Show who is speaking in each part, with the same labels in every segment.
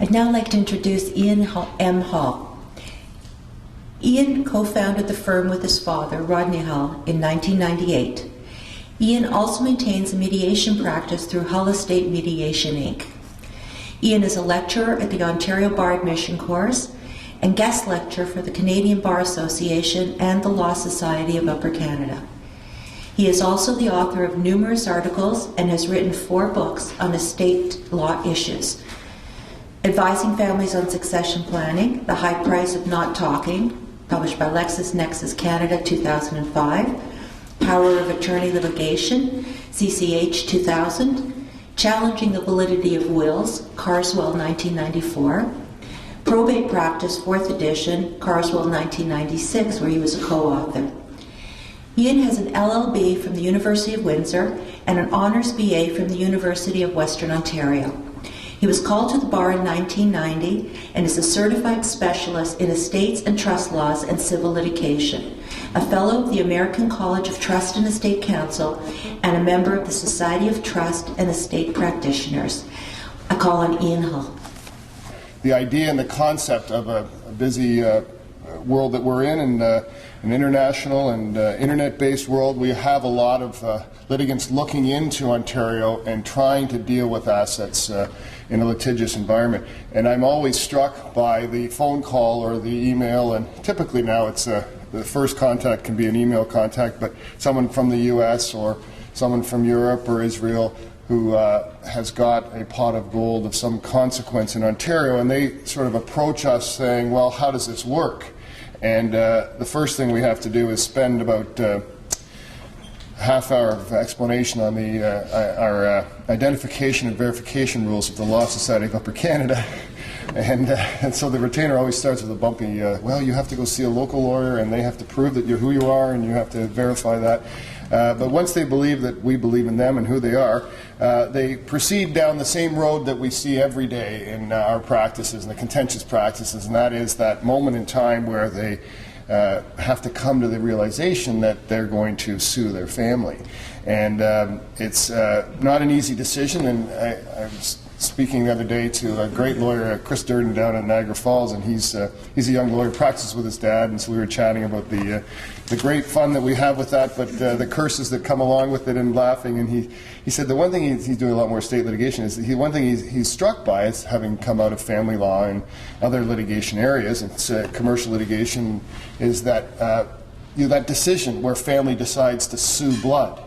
Speaker 1: I'd now like to introduce Ian M. Hall. Ian co-founded the firm with his father, Rodney Hull, in 1998. Ian also maintains a mediation practice through Hull Estate Mediation, Inc. Ian is a lecturer at the Ontario Bar Admission Course and guest lecturer for the Canadian Bar Association and the Law Society of Upper Canada. He is also the author of numerous articles and has written 4 books on estate law issues: Advising Families on Succession Planning, The High Price of Not Talking, published by LexisNexis Canada 2005, Power of Attorney Litigation, CCH 2000, Challenging the Validity of Wills, Carswell 1994, Probate Practice 4th edition, Carswell 1996, where he was a co-author. Ian has an LLB from the University of Windsor and an Honours BA from the University of Western Ontario. He was called to the bar in 1990 and is a certified specialist in estates and trust laws and civil litigation, a fellow of the American College of Trust and Estate Counsel, and a member of the Society of Trust and Estate Practitioners. I call on Ian Hull.
Speaker 2: The idea and the concept of a busy world that we're in, and an international and internet-based world, we have a lot of litigants looking into Ontario and trying to deal with assets in a litigious environment. And I'm always struck by the phone call or the email, and typically now it's the first contact can be an email contact, but someone from the US or someone from Europe or Israel who has got a pot of gold of some consequence in Ontario, and they sort of approach us saying, well, how does this work? And the first thing we have to do is spend about half hour of explanation on our identification and verification rules of the Law Society of Upper Canada. And so the retainer always starts with a bumpy, well, you have to go see a local lawyer and they have to prove that you're who you are and you have to verify that. But once they believe that we believe in them and who they are, they proceed down the same road that we see every day in our practices and the contentious practices, and that is that moment in time where they have to come to the realization that they're going to sue their family. And it's not an easy decision, and I was speaking the other day to a great lawyer, Chris Durden, down in Niagara Falls, and he's a young lawyer, practices with his dad, and so we were chatting about the great fun that we have with that, but the curses that come along with it, and laughing. And he said the one thing he's doing a lot more state litigation is one thing he's struck by is, having come out of family law and other litigation areas, it's commercial litigation, is that that decision where family decides to sue blood.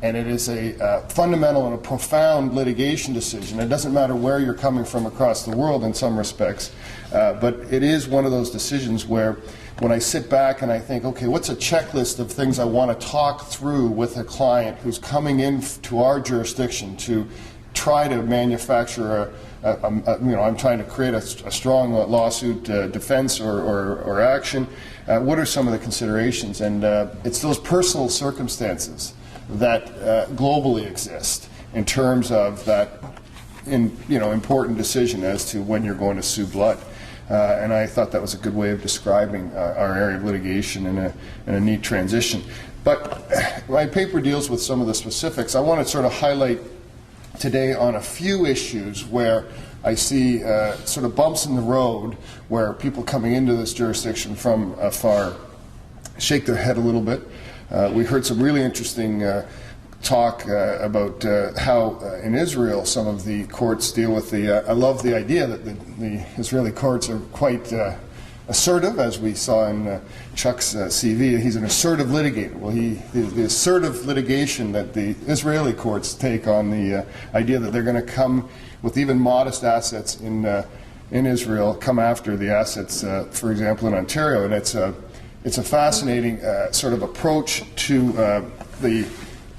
Speaker 2: And it is a fundamental and a profound litigation decision. It doesn't matter where you're coming from across the world in some respects, but it is one of those decisions where when I sit back and I think, okay, what's a checklist of things I want to talk through with a client who's coming in to our jurisdiction to try to manufacture I'm trying to create a strong lawsuit defense or action. What are some of the considerations? And it's those personal circumstances that globally exist in terms of that important decision as to when you're going to sue blood. And I thought that was a good way of describing our area of litigation in a neat transition. But my paper deals with some of the specifics. I want to sort of highlight today on a few issues where I see sort of bumps in the road where people coming into this jurisdiction from afar shake their head a little bit. We heard some really interesting talk about how in Israel some of the courts deal with I love the idea that the Israeli courts are quite assertive, as we saw in Chuck's CV. He's an assertive litigator. Well, the assertive litigation that the Israeli courts take on the idea that they're going to come with even modest assets in Israel, come after the assets, for example, in Ontario, and it's a fascinating sort of approach to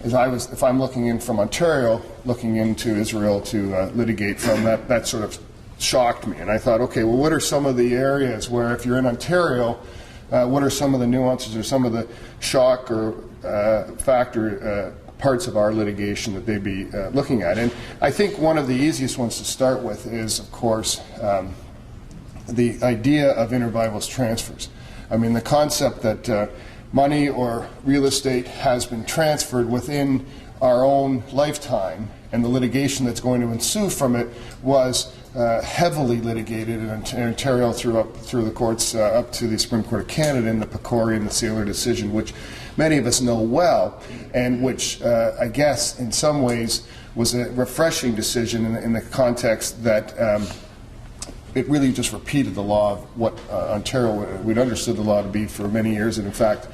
Speaker 2: if I'm looking in from Ontario, looking into Israel to litigate from, that sort of shocked me. And I thought, okay, well, what are some of the areas where, if you're in Ontario, what are some of the nuances or some of the shock or factor parts of our litigation that they'd be looking at? And I think one of the easiest ones to start with is, of course, the idea of inter vivos transfers. I mean, the concept that money or real estate has been transferred within our own lifetime, and the litigation that's going to ensue from it was heavily litigated in Ontario through the courts up to the Supreme Court of Canada in the Papyrus and the Saylor decision, which many of us know well, and which I guess in some ways was a refreshing decision in the context that it really just repeated the law of what Ontario, we'd understood the law to be for many years, and in fact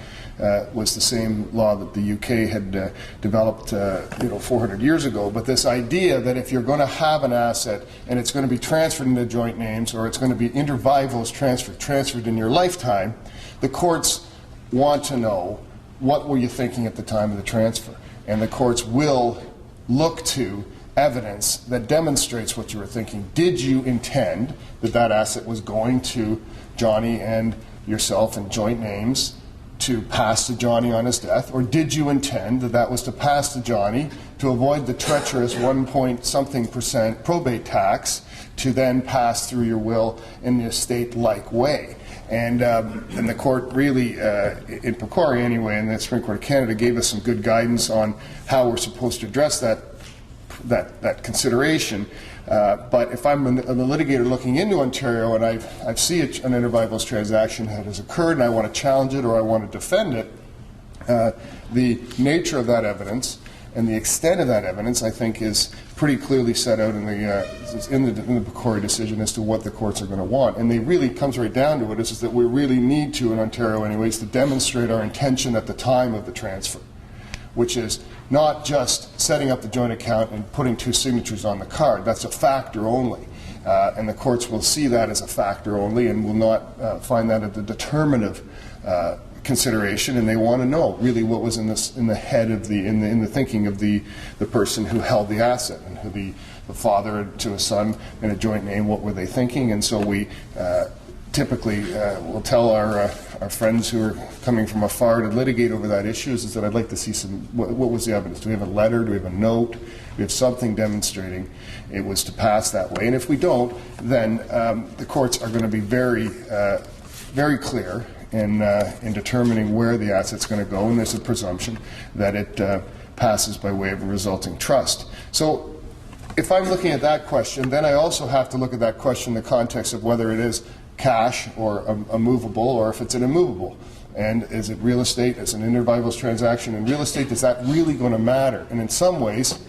Speaker 2: was the same law that the UK had developed 400 years ago. But this idea that if you're going to have an asset and it's going to be transferred into joint names, or it's going to be inter vivos transferred in your lifetime, the courts want to know what were you thinking at the time of the transfer. And the courts will look to evidence that demonstrates what you were thinking. Did you intend that that asset was going to Johnny and yourself in joint names to pass to Johnny on his death, or did you intend that that was to pass to Johnny to avoid the treacherous 1-point-something% probate tax to then pass through your will in the estate-like way? And the court really, in Proprietary anyway, and the Supreme Court of Canada gave us some good guidance on how we're supposed to address that consideration. But if I'm a litigator looking into Ontario and I see an inter vivos transaction that has occurred and I want to challenge it or I want to defend it, the nature of that evidence and the extent of that evidence, I think, is pretty clearly set out in the Proprietary decision as to what the courts are going to want. And they really comes right down to it is that we really need to, in Ontario anyways, to demonstrate our intention at the time of the transfer, which is not just setting up the joint account and putting two signatures on the card. That's a factor only. And the courts will see that as a factor only and will not find that a determinative consideration, and they want to know really what was in the head of in the thinking of the person who held the asset, and who the father to a son in a joint name, what were they thinking? And so we typically will tell our friends who are coming from afar to litigate over that issue is that I'd like to see what was the evidence? Do we have a letter? Do we have a note? Do we have something demonstrating it was to pass that way? And if we don't, then the courts are going to be very, very clear in determining where the asset's going to go, and there's a presumption that it passes by way of a resulting trust. So if I'm looking at that question, then I also have to look at that question in the context of whether it is cash or a movable, or if it's an immovable. And is it real estate? Is it an inter vivos transaction in real estate? Is that really going to matter? And in some ways,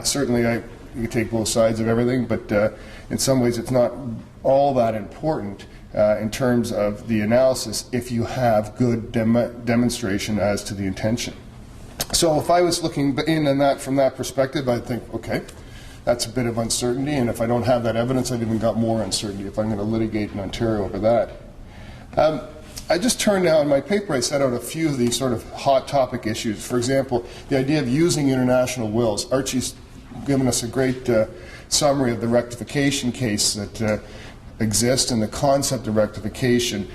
Speaker 2: certainly you can take both sides of everything, but in some ways it's not all that important in terms of the analysis if you have good demonstration as to the intention. So if I was looking in on that from that perspective, I'd think, okay, that's a bit of uncertainty, and if I don't have that evidence, I've even got more uncertainty if I'm going to litigate in Ontario over that. I just turned now in my paper, I set out a few of these sort of hot topic issues. For example, the idea of using international wills. Archie's given us a great summary of the rectification case that exists and the concept of rectification.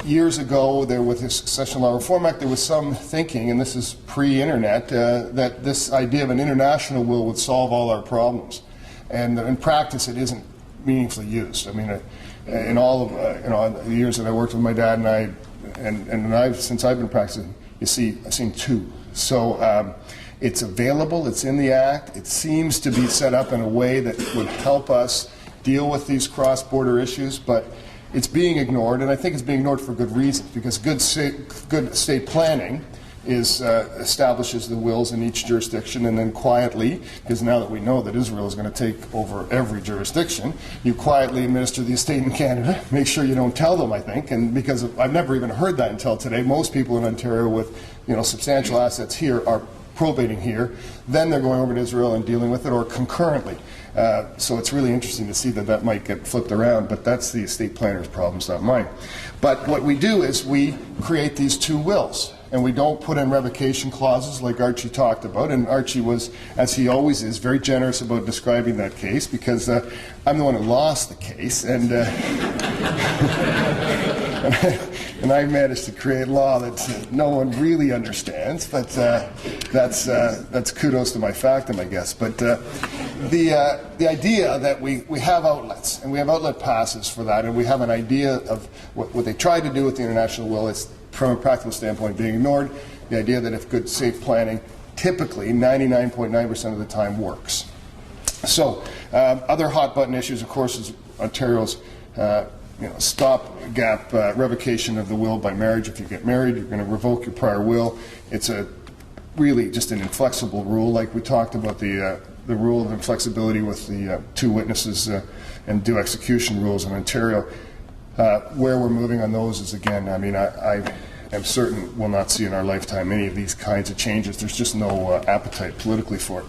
Speaker 2: Years ago, with the Succession Law Reform Act, there was some thinking, and this is pre-internet, that this idea of an international will would solve all our problems. And in practice, it isn't meaningfully used. I mean, in all of the years that I worked with my dad and I, since I've been practicing, I've seen two. So it's available, it's in the Act, it seems to be set up in a way that would help us deal with these cross-border issues, but it's being ignored, and I think it's being ignored for good reasons, because good state planning establishes the wills in each jurisdiction, and then quietly, because now that we know that Israel is going to take over every jurisdiction, you quietly administer the estate in Canada, make sure you don't tell them, I think, and because I've never even heard that until today. Most people in Ontario with substantial assets here are probating here, then they're going over to Israel and dealing with it, or concurrently. So it's really interesting to see that might get flipped around, but that's the estate planner's problems, not mine. But what we do is we create these two wills, and we don't put in revocation clauses like Archie talked about, and Archie was, as he always is, very generous about describing that case, because I'm the one who lost the case, and and I managed to create law that no one really understands, but that's kudos to my factum, I guess. But the idea that we have outlets, and we have outlet passes for that, and we have an idea of what they tried to do with the international will, is from a practical standpoint being ignored. The idea that if good, safe planning typically 99.9% of the time works. So other hot button issues, of course, is Ontario's stop-gap revocation of the will by marriage. If you get married, you're going to revoke your prior will. It's really just an inflexible rule, like we talked about the rule of inflexibility with the two witnesses and due execution rules in Ontario. Where we're moving on those is, again, I mean, I am certain we'll not see in our lifetime any of these kinds of changes. There's just no appetite politically for it.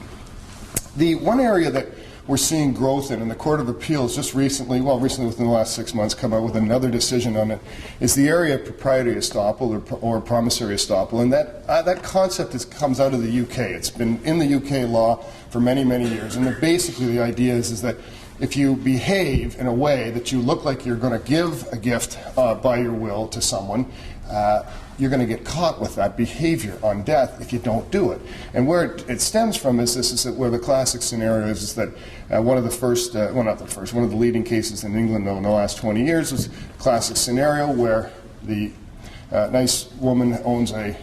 Speaker 2: The one area that we're seeing growth in, and the Court of Appeals just recently within the last 6 months, come out with another decision on it, is the area of proprietary estoppel or promissory estoppel. And that concept comes out of the UK. It's been in the UK law for many, many years. And basically the idea is that if you behave in a way that you look like you're going to give a gift by your will to someone, you're going to get caught with that behavior on death if you don't do it. And where it stems from is that where the classic scenario is that one of the leading cases in England in the last 20 years was a classic scenario where the nice woman owns in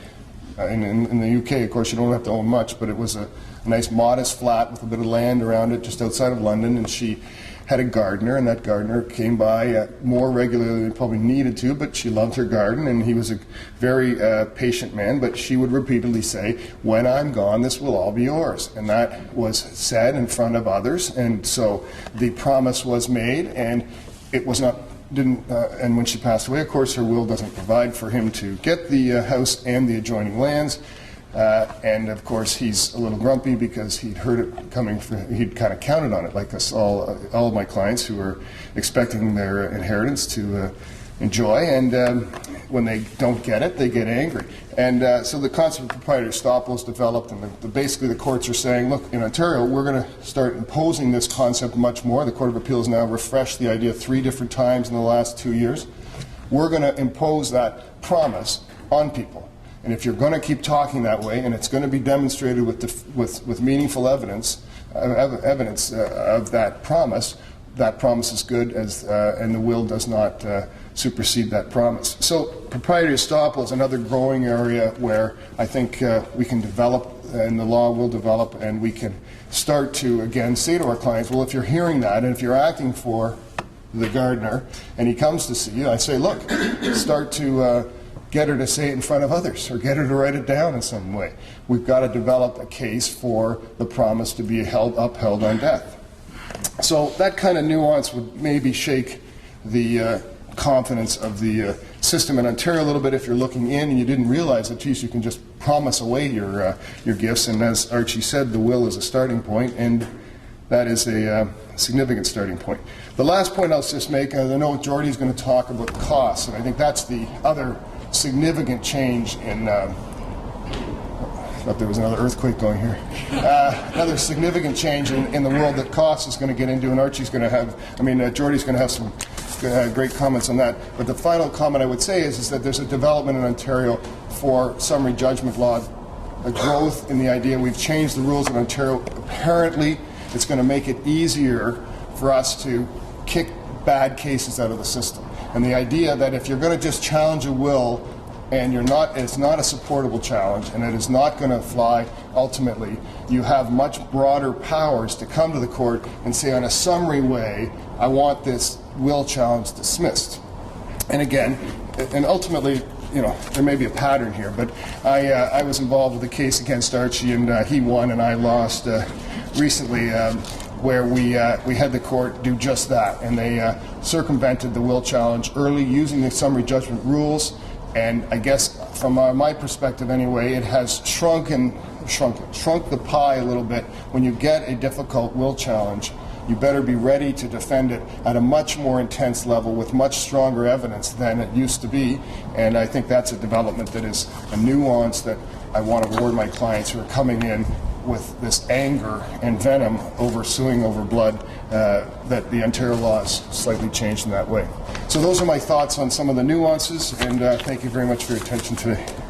Speaker 2: the UK, of course, you don't have to own much, but it was a nice modest flat with a bit of land around it just outside of London, and she had a gardener, and that gardener came by more regularly than he probably needed to, but she loved her garden, and he was a very patient man, but she would repeatedly say, when I'm gone, this will all be yours. And that was said in front of others, and so the promise was made, and it was not, and when she passed away, of course, her will doesn't provide for him to get the house and the adjoining lands. And of course, he's a little grumpy because he'd heard it coming. He'd kind of counted on it, like us all of my clients who are expecting their inheritance to enjoy, and when they don't get it, they get angry. And so the concept of proprietary estoppel is developed, and basically the courts are saying, look, in Ontario, we're going to start imposing this concept much more. The Court of Appeals now refreshed the idea 3 different times in the last 2 years. We're going to impose that promise on people. And if you're going to keep talking that way, and it's going to be demonstrated with meaningful evidence of that promise is good, and the will does not supersede that promise. So proprietary estoppel is another growing area where I think we can develop, and the law will develop, and we can start to, again, say to our clients, well, if you're hearing that, and if you're acting for the gardener, and he comes to see you, I say, look, start to get her to say it in front of others, or get her to write it down in some way. We've got to develop a case for the promise to be upheld on death. So that kind of nuance would maybe shake the confidence of the system in Ontario a little bit if you're looking in and you didn't realize that, geez, you can just promise away your gifts. And as Archie said, the will is a starting point, and that is a significant starting point. The last point I'll just make, I know Jordy's going to talk about costs, and I think that's the other significant change in, I thought there was another earthquake going here, another significant change in the world that costs is going to get into, and Archie's going to have, Jordy's going to have some great comments on that. But the final comment I would say is that there's a development in Ontario for summary judgment law, a growth in the idea we've changed the rules in Ontario. Apparently, it's going to make it easier for us to kick bad cases out of the system. And the idea that if you're going to just challenge a will and it's not a supportable challenge and it is not going to fly, ultimately, you have much broader powers to come to the court and say, on a summary way, I want this will challenge dismissed. And again, and ultimately, there may be a pattern here, but I was involved with a case against Archie, and he won and I lost recently, where we had the court do just that, and they circumvented the will challenge early using the summary judgment rules. And I guess from my perspective anyway, it has shrunk the pie a little bit. When you get a difficult will challenge, you better be ready to defend it at a much more intense level with much stronger evidence than it used to be. And I think that's a development that is a nuance that I want to warn my clients who are coming in with this anger and venom over suing over blood, that the Ontario law is slightly changed in that way. So those are my thoughts on some of the nuances, and thank you very much for your attention today.